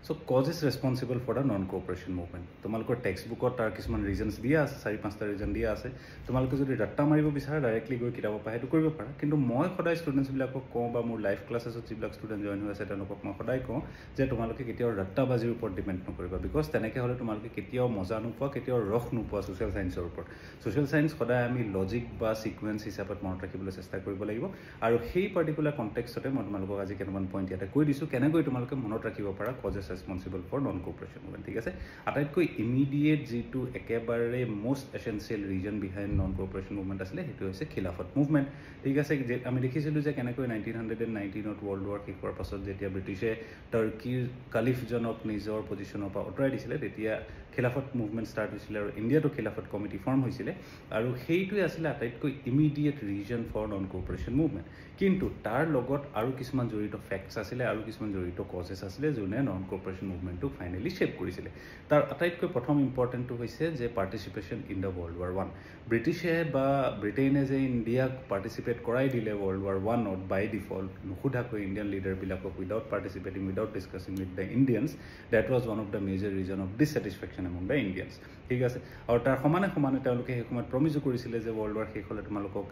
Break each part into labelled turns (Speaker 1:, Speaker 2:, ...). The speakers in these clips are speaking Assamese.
Speaker 1: So cause is responsible for the non-cooperation movement. তোমালোকৰ টেক্সটবুকত তাৰ কিছুমান ৰিজনছ দিয়া আছে, 4-5টা ৰিজন দিয়া আছে। তোমালোকে যদি ডাটা মাৰিব বিচাৰা ডাইৰেক্টলি গৈ কিতাপৰ পৰা সেইটো কৰিব পাৰা। কিন্তু মই সদায় ষ্টুডেণ্টছবিলাকক কওঁ বা মোৰ লাইভ ক্লাছেছত যিবিলাক ষ্টুডেণ্ট জইন হৈ আছে তেওঁলোকক মই সদায় কওঁ যে তোমালোকে কেতিয়াও ডাটাবাজিৰ ওপৰত ডিপেণ্ড নকৰিবা, বিকজ তেনেকৈ হ'লে তোমালোকে কেতিয়াও মজা নোপোৱা, কেতিয়াও ৰস নোপোৱা ছ'চিয়েল ছায়েন্সৰ ওপৰত। ছ'চিয়েল ছায়েন্স সদায় আমি লজিক বা ছিকুৱেঞ্চ হিচাপত মনত ৰাখিবলৈ চেষ্টা কৰিব লাগিব। আৰু সেই পাৰ্টিকুলাৰ কণ্টেক্সটতে মই তোমালোকক আজি কেইটামান পইণ্ট ইয়াতে কৈ দিছোঁ কেনেকৈ তোমালোকে মনত ৰাখিব পাৰা causes responsible for non cooperation movement. ঠিক আছে, আটাইতকৈ ইমিডিয়েট যিটো একেবাৰে most essential reason behind non cooperation movement আছিলে সেইটো হৈছে খিলাফত মুভমেণ্ট। ঠিক আছে, যে আমি দেখিছিলোঁ যে কেনেকৈ 1919 ৱৰ্ল্ড ৱাৰ শেষ হোৱাৰ পাছত যেতিয়া ব্ৰিটিছে টাৰ্কিৰ কালিফজনক নিজৰ পজিশ্যনৰ পৰা আঁতৰাই দিছিলে তেতিয়া খিলাফত মুভমেণ্ট ষ্টাৰ্ট হৈছিলে আৰু ইণ্ডিয়াতো খিলাফত কমিটি ফৰ্ম হৈছিলে আৰু সেইটোৱে আছিলে আটাইতকৈ immediate reason for non cooperation movement. কিন্তু তাৰ লগত আৰু কিছুমান জড়িত ফেক্টছ আছিলে আৰু কিছুমান জড়িত কজেছ আছিলে যোনে নন কোঅপাৰেশ্যন মুভমেণ্টটোক ফাইনেলি শ্বেপ কৰিছিলে। তাৰ আটাইতকৈ প্ৰথম ইম্পৰ্টেণ্টটো হৈছে যে participation in the world war 1। ব্ৰিটিছে বা ব্ৰিটেইনে যে ইণ্ডিয়াক পাৰ্টিচিপেট কৰাই দিলে ৱৰ্ল্ড ৱাৰ 1ত বাই ডিফল্ট নোসোধাকৈ ইণ্ডিয়ান লিডাৰবিলাকক without participating without discussing with the Indians, that was one of the major reason of dissatisfaction among the Indians. ঠিক আছে, আৰু তাৰ সমানে তেওঁলোকে সেই সময়ত প্ৰমিজো কৰিছিলে যে ৱৰ্ল্ড ৱাৰ শেষ হ'লে তোমালোকক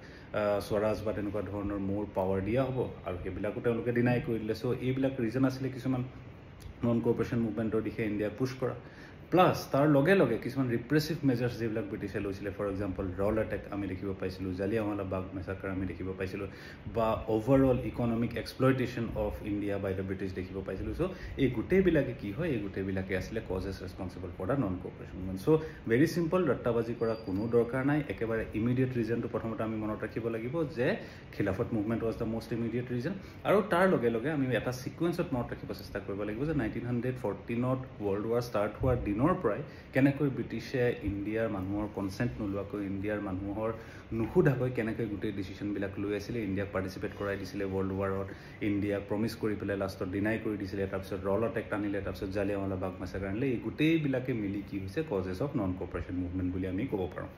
Speaker 1: স্বৰাজ বা তেনেকুৱা ধৰণৰ মোৰ পাৱাৰ দিয়া হ'ব, আৰু সেইবিলাকো তেওঁলোকে ডিনাই কৰি দিলে। চ' এইবিলাক ৰিজন আছিলে কিছুমান নন কোঅপাৰেশ্যন মুভমেণ্টৰ দিশে ইণ্ডিয়াক পুছ কৰা। প্লাছ তাৰ লগে লগে কিছুমান ৰিপ্ৰেছিভ মেজাৰ্ছ যিবিলাক ব্ৰিটিছে লৈছিলে, ফৰ এক্সাম্পল ৰল এটেক আমি দেখিব পাইছিলোঁ, জালিয়ানৱালা বাগ মেছাকাৰ আমি দেখিব পাইছিলোঁ, বা overall economic exploitation of India by the British দেখিব পাইছিলোঁ। চ' এই গোটেইবিলাকে কি হয়, এই গোটেইবিলাকে আছিলে causes responsible for the non cooperation movement. So' very simple, ৰাট্টাবাজি কৰা কোনো দৰকাৰ নাই। একেবাৰে ইমিডিয়েট ৰিজনটো প্ৰথমতে আমি মনত ৰাখিব লাগিব যে Khilafat movement was the most immediate reason, আৰু তাৰ লগে লগে আমি এটা ছিকুৱেঞ্চত মনত ৰাখিব চেষ্টা কৰিব লাগিব যে 1914ত ৱৰ্ল্ড ৱাৰ ষ্টাৰ্ট হোৱাৰ দিনৰ পৰাই কেনেকৈ ব্ৰিটিছে ইণ্ডিয়াৰ মানুহৰ কনচেণ্ট নোলোৱাকৈ, ইণ্ডিয়াৰ মানুহৰ নুসুধাকৈ কেনেকৈ গোটেই ডিচিশ্যনবিলাক লৈ আছিলে, ইণ্ডিয়াক পাৰ্টিচিপেট কৰাই দিছিলে ৱৰ্ল্ড ৱাৰত, ইণ্ডিয়াক প্ৰমিছ কৰি পেলাই লাষ্টত ডিনাই কৰি দিছিলে, তাৰপিছত ৰল এটেক টানিলে, তাৰপিছত জালিয়ানৱালা বাগ মেছাকাৰ আনিলে। এই গোটেইবিলাকে মিলি কি হৈছে causes of non cooperation movement বুলি আমি ক'ব পাৰোঁ।